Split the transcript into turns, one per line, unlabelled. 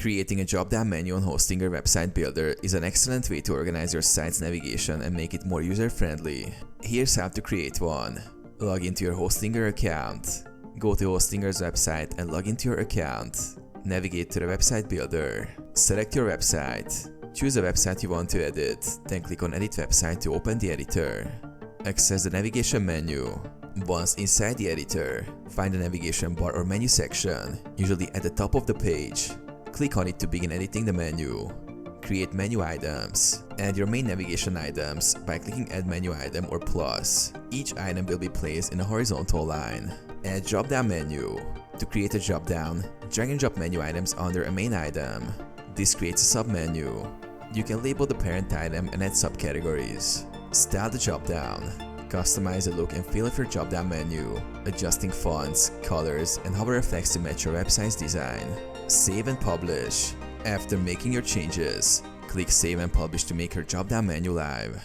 Creating a drop-down menu on Hostinger Website Builder is an excellent way to organize your site's navigation and make it more user-friendly. Here's how to create one. Log into your Hostinger account. Go to Hostinger's website and log into your account. Navigate to the website builder. Select your website. Choose a website you want to edit, then click on Edit Website to open the editor. Access the navigation menu. Once inside the editor, find the navigation bar or menu section, usually at the top of the page. Click on it to begin editing the menu. Create menu items. Add your main navigation items by clicking Add Menu Item or plus. Each item will be placed in a horizontal line. Add Drop-down menu. To create a drop-down, drag and drop menu items under a main item. This creates a sub-menu. You can label the parent item and add subcategories. Style the drop-down. Customize the look and feel of your drop-down menu, adjusting fonts, colors, and hover effects to match your website's design. Save and publish. After making your changes, click Save and Publish to make your drop-down menu live.